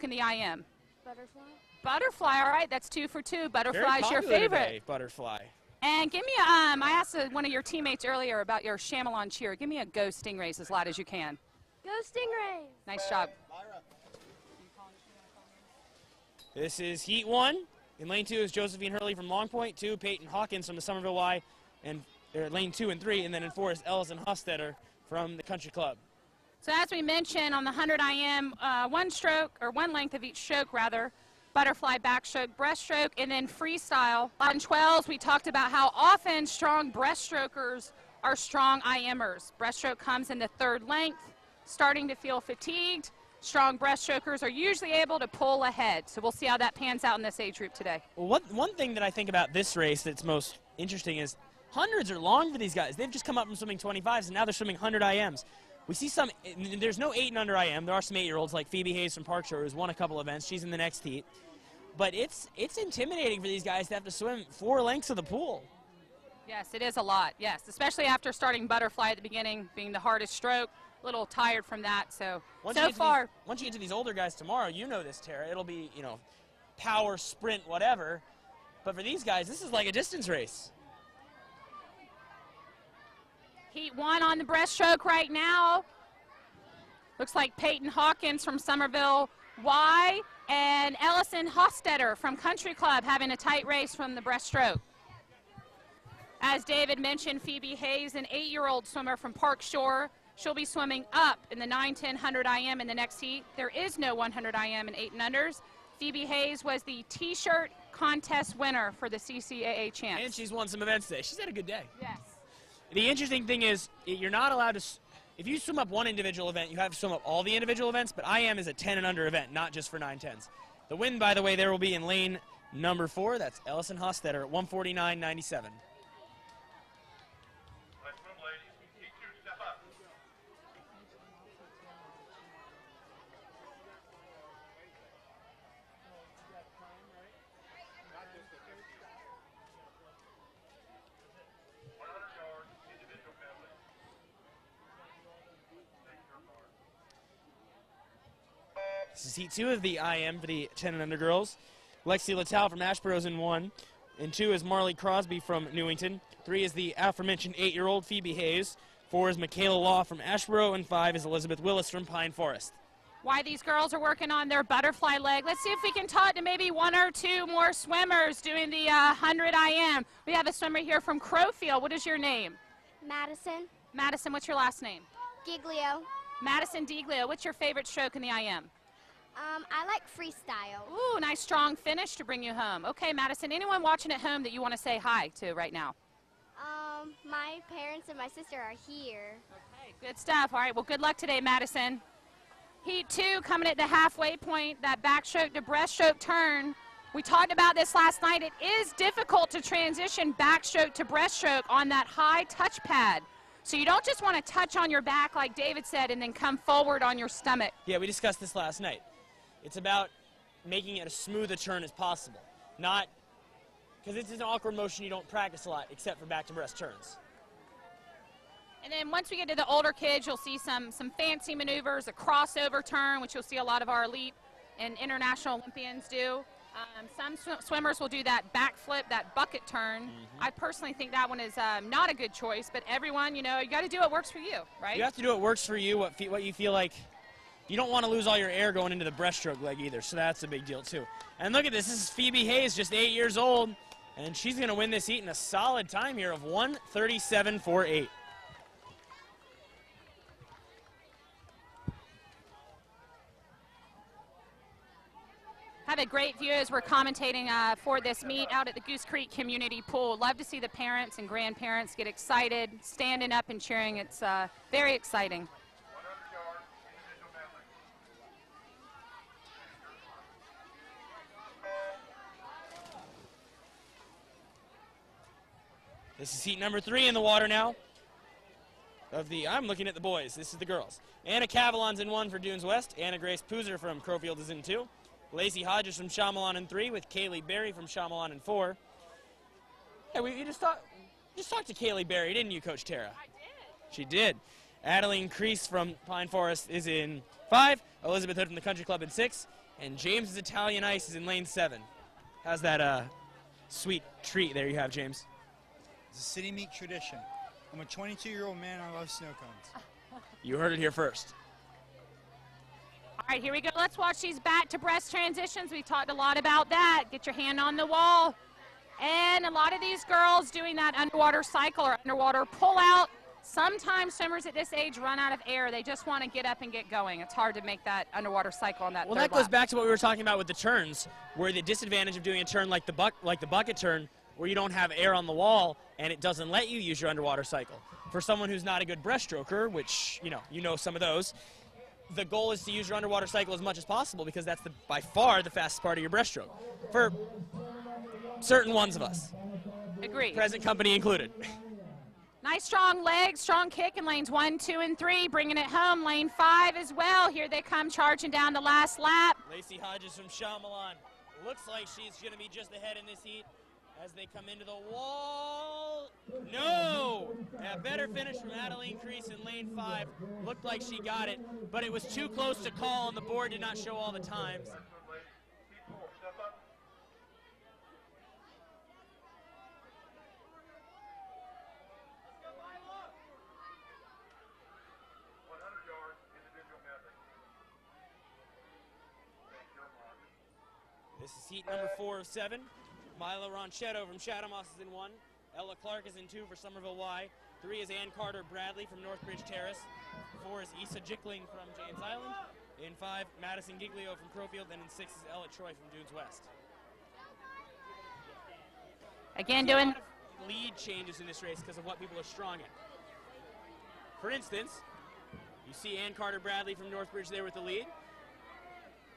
stroke in the IM? Butterfly. Butterfly, all right, that's 2 for 2. Butterfly's your Very popular favorite. today, butterfly. And give me a, I asked one of your teammates earlier about your Chamelon cheer. Give me a Go Stingrays as loud as you can. Go Stingrays. Nice job. This is Heat 1. In Lane 2 is Josephine Hurley from Long Point, 2, Peyton Hawkins from the Somerville Y, and Lane 2 and 3, and then in 4 is Ellison Hostetter from the Country Club. So as we mentioned on the 100 IM, one stroke, or one length of each stroke rather, butterfly, backstroke, breaststroke, and then freestyle. On 12s, we talked about how often strong breaststrokers are strong IMers. Breaststroke comes in the third length, starting to feel fatigued. Strong breaststrokers are usually able to pull ahead. So we'll see how that pans out in this age group today. Well, one thing that I think about this race that's most interesting is hundreds are long for these guys. They've just come up from swimming 25s, and now they're swimming 100 IMs. We see some, there's no 8 and under IM. There are some 8-year-olds like Phoebe Hayes from Park Shore who's won a couple events. She's in the next heat. But it's intimidating for these guys to have to swim 4 lengths of the pool. Yes, it is a lot, yes, especially after starting butterfly at the beginning, being the hardest stroke. A little tired from that, so far. Once you get to these older guys tomorrow, you know this, Tara, it'll be, you know, power, sprint, whatever. But for these guys, this is like a distance race. Heat 1 on the breaststroke right now. Looks like Peyton Hawkins from Somerville Y and Ellison Hostetter from Country Club having a tight race from the breaststroke. As David mentioned, Phoebe Hayes, an 8-year-old swimmer from Park Shore. She'll be swimming up in the 9, 10, 100 IM in the next heat. There is no 100 IM in 8 and unders. Phoebe Hayes was the T-shirt contest winner for the CCAA champs. And she's won some events today. She's had a good day. Yes. The interesting thing is you're not allowed to, if you swim up one individual event, you have to swim up all the individual events, but IM is a 10 and under event, not just for 9-10s. The win, by the way, there will be in lane number 4. That's Ellison Hostetter at 149.97. This is Heat 2 of the IM for the 10 and under girls. Lexi Littell from Ashboro's in 1. In 2 is Marley Crosby from Newington. 3 is the aforementioned 8-year-old Phoebe Hayes. 4 is Michaela Law from Ashboro. And 5 is Elizabeth Willis from Pine Forest. Why these girls are working on their butterfly leg. Let's see if we can talk to maybe 1 or 2 more swimmers doing the 100 IM. We have a swimmer here from Crowfield. What is your name? Madison. Madison, what's your last name? Giglio. Madison Diglio. What's your favorite stroke in the IM? I like freestyle. Ooh, nice strong finish to bring you home. Okay, Madison, anyone watching at home that you want to say hi to right now? My parents and my sister are here. Okay, good stuff. All right, well, good luck today, Madison. Heat 2 coming at the halfway point, that backstroke to breaststroke turn. We talked about this last night. It is difficult to transition backstroke to breaststroke on that high touch pad. So you don't just want to touch on your back like David said and then come forward on your stomach. Yeah, we discussed this last night. It's about making it as smooth a turn as possible. Not, because it's an awkward motion you don't practice a lot except for back to breast turns. And then once we get to the older kids, you'll see some fancy maneuvers, a crossover turn, which you'll see a lot of our elite and international Olympians do. Some swimmers will do that backflip, that bucket turn. I personally think that one is not a good choice, but everyone, you know, you got to do what works for you, right? You have to do what works for you, what you feel like. You don't want to lose all your air going into the breaststroke leg either, so that's a big deal too. And look at this is Phoebe Hayes, just 8 years old, and she's going to win this heat in a solid time here of 1:37.48. Have a great view as we're commentating for this meet out at the Goose Creek Community Pool. Love to see the parents and grandparents get excited, standing up and cheering. It's very exciting. This is heat number 3 in the water now. I'm looking at the boys. This is the girls. Anna Cavalon's in 1 for Dunes West. Anna Grace Poozer from Crowfield is in 2. Lacey Hodges from Chamelon in 3 with Kaylee Berry from Chamelon in 4. Yeah, you just talked to Kaylee Berry, didn't you, Coach Tara? I did. She did. Adeline Crease from Pine Forest is in 5. Elizabeth Hood from the Country Club in 6. And James' Italian Ice is in lane 7. How's that sweet treat there you have, James? It's a city meet tradition. I'm a 22-year-old man. I love snow cones. You heard it here first. All right, here we go. Let's watch these back to breast transitions. We talked a lot about that. Get your hand on the wall. And a lot of these girls doing that underwater cycle or underwater pull out. Sometimes swimmers at this age run out of air. They just want to get up and get going. It's hard to make that underwater cycle on that Well, third that goes lap. back to what we were talking about with the turns, where the disadvantage of doing a turn like the bucket turn, where you don't have air on the wall and it doesn't let you use your underwater cycle. For someone who's not a good breaststroker, which you know some of those, the goal is to use your underwater cycle as much as possible because that's by far the fastest part of your breaststroke. For certain ones of us. Agreed. Present company included. Nice strong leg, strong kick in lanes 1, 2, and 3, bringing it home. Lane 5 as well. Here they come charging down the last lap. Lacey Hodges from Shyamalan. Looks like she's going to be just ahead in this heat as they come into the wall. No! A better finish from Adeline Crease in lane 5. Looked like she got it, but it was too close to call, and the board did not show all the times. This is heat number 4 of 7. Mila Ronchetto from Chathamos is in 1. Ella Clark is in 2 for Somerville Y. 3 is Ann Carter Bradley from Northbridge Terrace. 4 is Issa Jickling from James Island. In 5, Madison Giglio from Crowfield. And in 6 is Ella Troy from Dunes West. Again, There's a doing lot of lead changes in this race because of what people are strong at. For instance, you see Ann Carter Bradley from Northbridge there with the lead.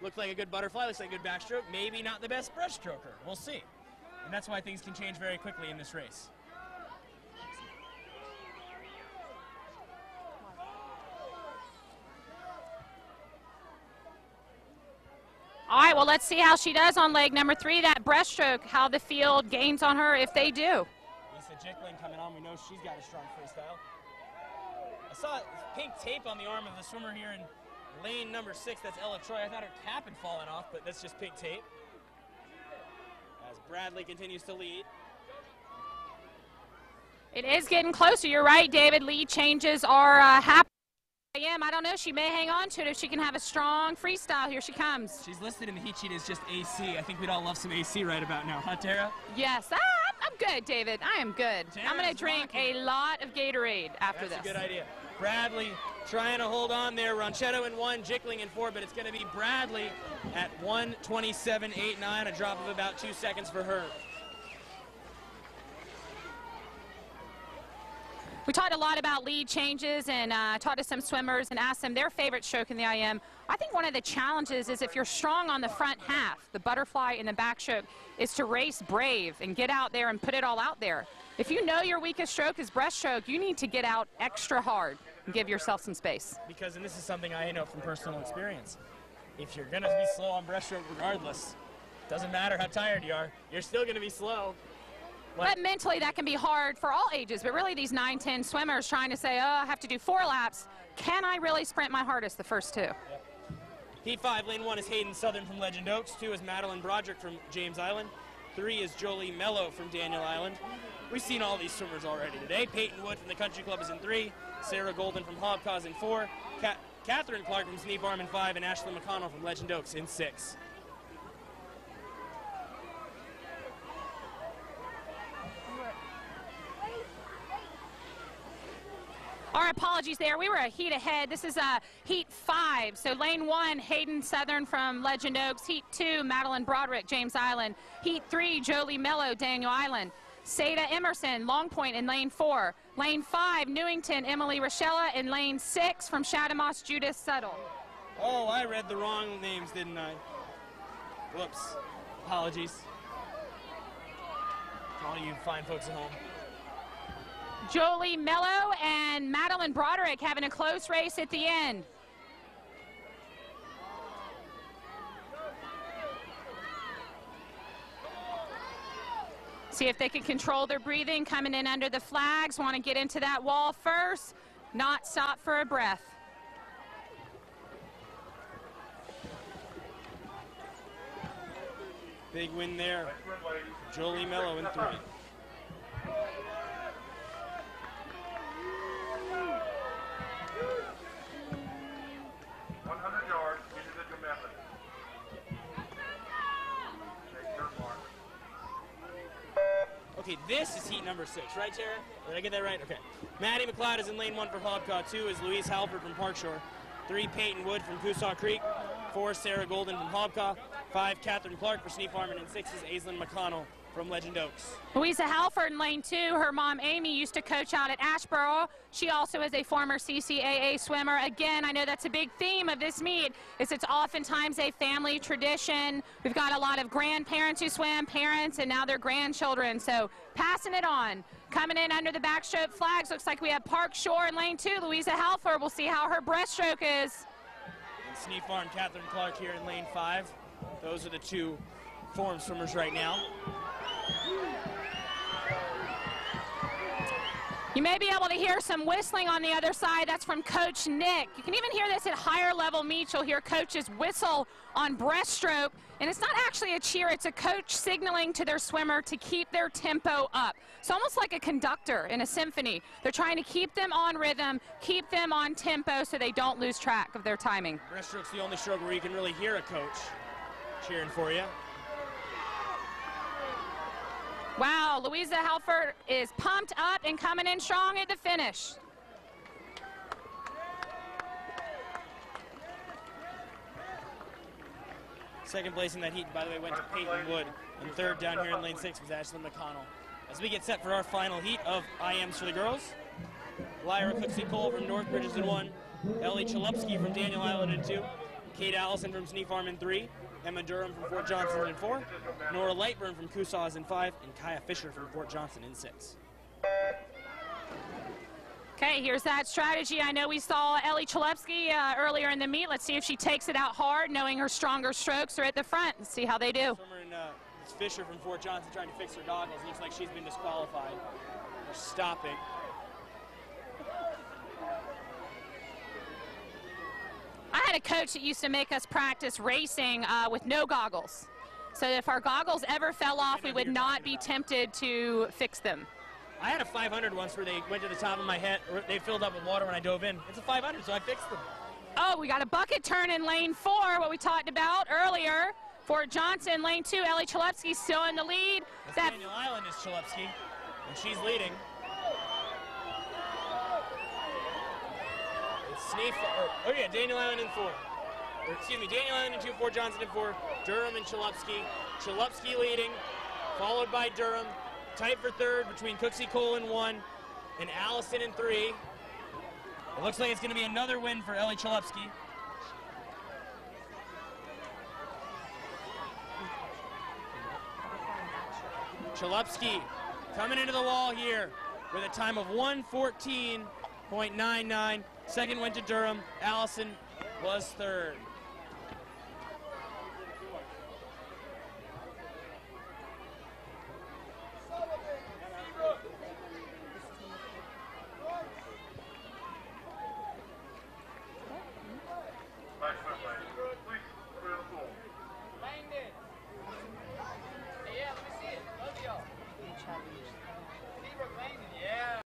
Looked like a good butterfly, looks like a good backstroke. Maybe not the best breaststroker. We'll see. And that's why things can change very quickly in this race. All right, well, let's see how she does on leg number 3, that breaststroke, how the field gains on her if they do. Lisa Jickling coming on. We know she's got a strong freestyle. I saw pink tape on the arm of the swimmer here in lane number 6. That's Ella Troy. I thought her cap had fallen off, but that's just pink tape. As Bradley continues to lead. It is getting closer. You're right, David. Lead changes are happening. I don't know. She may hang on to it if she can have a strong freestyle. Here she comes. She's listed in the heat sheet as just AC. I think we'd all love some AC right about now. Huh, Tara? Yes. I'm good, David. I am good. I'm going to drink a lot of Gatorade after this. That's a good idea. Bradley trying to hold on there. Ronchetto in 1, Jickling in 4, but it's going to be Bradley at 1:27.89, a drop of about 2 seconds for her. We talked a lot about lead changes and talked to some swimmers and asked them their favorite stroke in the IM. I think one of the challenges is if you're strong on the front half, the butterfly and the backstroke, is to race brave and get out there and put it all out there. If you know your weakest stroke is breaststroke, you need to get out extra hard and give yourself some space. Because, and this is something I know from personal experience, if you're going to be slow on breaststroke regardless, doesn't matter how tired you are, you're still going to be slow. But mentally, that can be hard for all ages. But really, these 9, 10 swimmers trying to say, oh, I have to do 4 laps. Can I really sprint my hardest the first 2? Yep. Heat 5, lane 1 is Hayden Southern from Legend Oaks. 2 is Madeline Broderick from James Island. 3 is Jolie Mello from Daniel Island. We've seen all these swimmers already today. Peyton Wood from the Country Club is in 3. Sarah Golden from Hobcause in 4. Catherine Clark from Sneap Arm in 5. And Ashley McConnell from Legend Oaks in 6. Our apologies there. We were a heat ahead. This is heat 5. So lane 1, Hayden Southern from Legend Oaks. Heat 2, Madeline Broderick, James Island. Heat 3, Jolie Mello, Daniel Island. Seda Emerson, Long Point in lane 4. Lane 5, Newington, Emily Rochella. In lane 6, from Chathamos, Judith Settle. Oh, I read the wrong names, didn't I? Whoops. Apologies. To all you fine folks at home. Jolie Mello and Madeline Broderick having a close race at the end. See if they can control their breathing, coming in under the flags, want to get into that wall first, not stop for a breath. Big win there. Jolie Mello in 3. Okay, this is heat number 6, right, Tara? Did I get that right? Okay. Maddie McLeod is in lane 1 for Hobcaw. 2 is Louise Halford from Park Shore. 3, Peyton Wood from Coosaw Creek. 4, Sarah Golden from Hobcaw. 5, Catherine Clark for Sneef Farman. And 6 is Aislinn McConnell from Legend Oaks. Louisa Halford in lane 2. Her mom, Amy, used to coach out at Ashboro. She also is a former CCAA swimmer. Again, I know that's a big theme of this meet, is it's oftentimes a family tradition. We've got a lot of grandparents who swim, parents, and now their grandchildren. So passing it on. Coming in under the backstroke flags, looks like we have Park Shore in lane 2. Louisa Halford, we'll see how her breaststroke is. And Sneef Farm, Catherine Clark here in lane 5. Those are the 2 form swimmers right now. You may be able to hear some whistling on the other side. That's from Coach Nick. You can even hear this at higher level meets. You'll hear coaches whistle on breaststroke. And it's not actually a cheer, it's a coach signaling to their swimmer to keep their tempo up. It's almost like a conductor in a symphony. They're trying to keep them on rhythm, keep them on tempo so they don't lose track of their timing. Breaststroke's the only stroke where you can really hear a coach cheering for you. Wow, Louisa Halford is pumped up and coming in strong at the finish. Second place in that heat, by the way, went to Peyton Wood. And third down here in lane 6 was Aislinn McConnell. As we get set for our final heat of IMs for the girls, Lyra Cooksey-Cole from Northbridge is in 1, Ellie Chalupski from Daniel Island in 2, Kate Allison from Sneef Farm in 3, Emma Durham from Fort Johnson in 4, Nora Lightburn from Coosaw is in 5, and Kaya Fisher from Fort Johnson in 6. Okay, here's that strategy. I know we saw Ellie Chalupski earlier in the meet. Let's see if she takes it out hard, knowing her stronger strokes are at the front. Let's see how they do. It's Fisher from Fort Johnson trying to fix her goggles. Looks like she's been disqualified for stopping. I had a coach that used to make us practice racing with no goggles. So if our goggles ever fell off, we would not be tempted to fix them. I had a 500 once where they went to the top of my head, or they filled up with water when I dove in. It's a 500, so I fixed them. Oh, we got a bucket turn in lane 4, what we talked about earlier. Fort Johnson, lane 2, Ellie Chalupski still in the lead. Daniel Island is Chalupski, and she's leading. Daniel Island in 4. Daniel Island in 2, Fort Johnson in 4, Durham and Chalupski. Chalupski leading, followed by Durham. Tight for third between Cooksey-Cole in 1 and Allison in 3. It looks like it's going to be another win for Ellie Chalupski. Chalupski coming into the wall here with a time of 1:14.99. Second went to Durham. Allison was third.